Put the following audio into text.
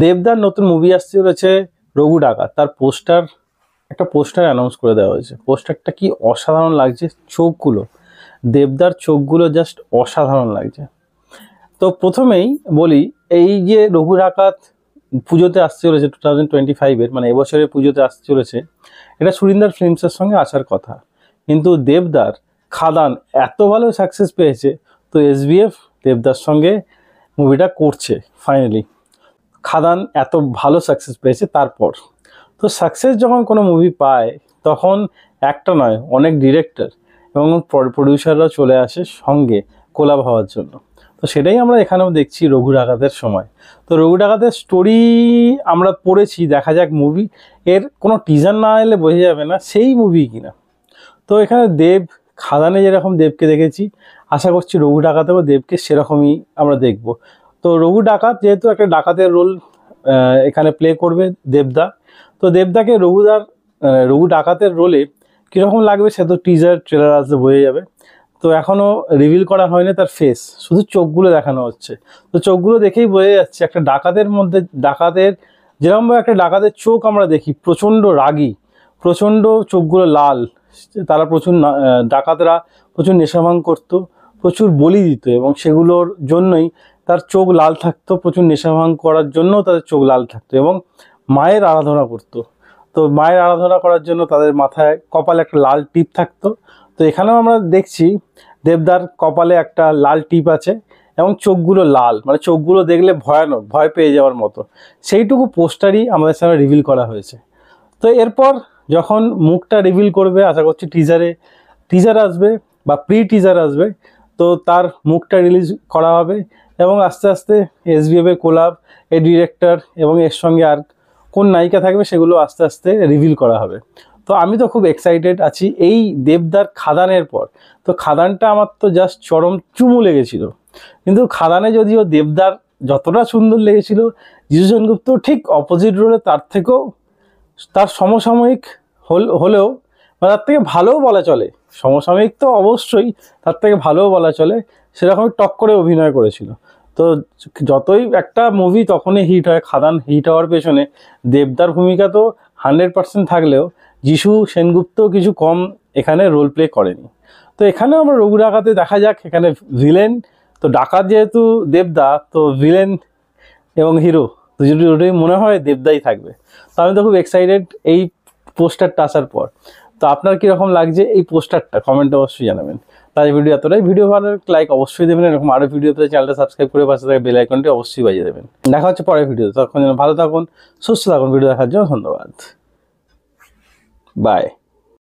দেবদার নতুন মুভি আসছে রয়েছে রঘু ডাকাত। তার একটা পোস্টার অ্যানাউন্স করে দেওয়া হয়েছে। পোস্টারটা কি অসাধারণ লাগছে, চোখগুলো, দেবদার চোখগুলো জাস্ট অসাধারণ লাগছে। তো প্রথমেই বলি, এই যে রঘু ডাকাত পুজোতে আসতে চলেছে 2025-এর, মানে এবছরের পুজোতে আসতে চলেছে, এটা সুরিন্দার ফিল্মসের সঙ্গে আসার কথা। কিন্তু দেবদার খাদান এত ভালো সাকসেস পেয়েছে, তো এসবিএফ দেবদার সঙ্গে মুভিটা করছে ফাইনালি। খাদান এত ভালো সাকসেস পেয়েছে, তারপর তো সাকসেস যখন কোনো মুভি পায় তখন একটা নয়, অনেক ডিরেক্টর এবং প্রডিউসাররাও চলে আসে সঙ্গে কোলাব হওয়ার জন্য। তো সেটাই আমরা এখানেও দেখছি রঘু ডাকাতের সময়। তো রঘু ডাকাতের স্টোরি আমরা পড়েছি, দেখা যাক মুভি, এর কোনো টিজার না এলে বোঝা যাবে না সেই মুভি কিনা। তো এখানে দেব, খাদানে যেরকম দেবকে দেখেছি, আশা করছি রঘু ডাকাতেও দেবকে সেরকমই আমরা দেখব। তো রঘু ডাকাত যেহেতু একটা ডাকাতের রোল এখানে প্লে করবে দেবদা, তো দেবদাকে রঘু ডাকাতের রোলে কীরকম লাগবে সে তো টিজার ট্রেলার আসতে বোঝা যাবে। তো এখনও রিভিল করা হয়নি তার ফেস, শুধু চোখগুলো দেখানো হচ্ছে। তো চোখগুলো দেখেই বোঝা যাচ্ছে একটা ডাকাতের মধ্যে, ডাকাতের যেরকমভাবে একটা ডাকাতের চোখ আমরা দেখি প্রচণ্ড রাগী, প্রচণ্ড চোখগুলো লাল, তারা ডাকাতরা প্রচুর নেশাভাং করতো, প্রচুর বলি দিত এবং সেগুলোর জন্যই তার চোখ লাল থাকতো, প্রচুর নেশাভাং করার জন্য তাদের চোখ লাল থাকতো এবং মায়ের আরাধনা করতো। তো মায়ের আরাধনা করার জন্য তাদের মাথায় কপালে একটা লাল টিপ থাকতো। তো এখানেও আমরা দেখছি দেবদার কপালে একটা লাল টিপ আছে এবং চোখগুলো লাল, মানে চোখগুলো দেখলে ভয়ানক, ভয় পেয়ে যাওয়ার মতো। সেইটুকু পোস্টারই আমাদের সামনে রিভিল করা হয়েছে। তো এরপর যখন মুখটা রিভিল করবে, আশা করছি টিজার আসবে বা টিজার আসবে, তো তার মুখটা রিলিজ করা হবে এবং আস্তে আস্তে এসবিএফের কোলাব, এই ডিরেক্টর এবং এর সঙ্গে আর কোন নায়িকা থাকবে সেগুলো আস্তে আস্তে রিভিল করা হবে। তো আমি তো খুব এক্সাইটেড আছি এই দেবদার খাদানের পর। তো খাদানটা আমার তো জাস্ট চরম চুমু লেগেছিল, কিন্তু খাদানে যদিও দেবদার যতটা সুন্দর লেগেছিল, জিজু সেনগুপ্ত ঠিক অপোজিট রোলে তার থেকেও, তার সমসাময়িক হলেও বা তার থেকে ভালোও বলা চলে, সমসাময়িক তো অবশ্যই, তার থেকে ভালোও বলা চলে, সেরকমই টক করে অভিনয় করেছিল। তো যতই একটা মুভি তখনই হিট হয়, খাদান হিট হওয়ার পেছনে দেবদার ভূমিকা তো 100% থাকলেও যিশু সেনগুপ্ত কিছু কম এখানে রোল প্লে করেনি। তো এখানেও আমরা রঘু ডাকাতে দেখা যাক, এখানে ভিলেন তো ডাকাত যেহেতু দেবদা, তো ভিলেন এবং হিরো দুটোই মনে হয় দেবদাই থাকবে। তো আমি তো খুব এক্সাইটেড এই পোস্টারটা আসার পর। তো আপনার কীরকম লাগছে এই পোস্টারটা কমেন্টে অবশ্যই জানাবেন। তাই ভিডিও এতটাই, ভিডিও ভালো লাইক অবশ্যই দেবেন, এরকম আরও ভিডিও পেতে চ্যানেলটা সাবস্ক্রাইব করে পাশে থাকা বেল আইকনটি অবশ্যই বাজিয়ে দেবেন। দেখা হচ্ছে পরের ভিডিওতে, তখন যেন ভালো থাকুন, সুস্থ থাকুন। ভিডিও দেখার জন্য ধন্যবাদ, বাই।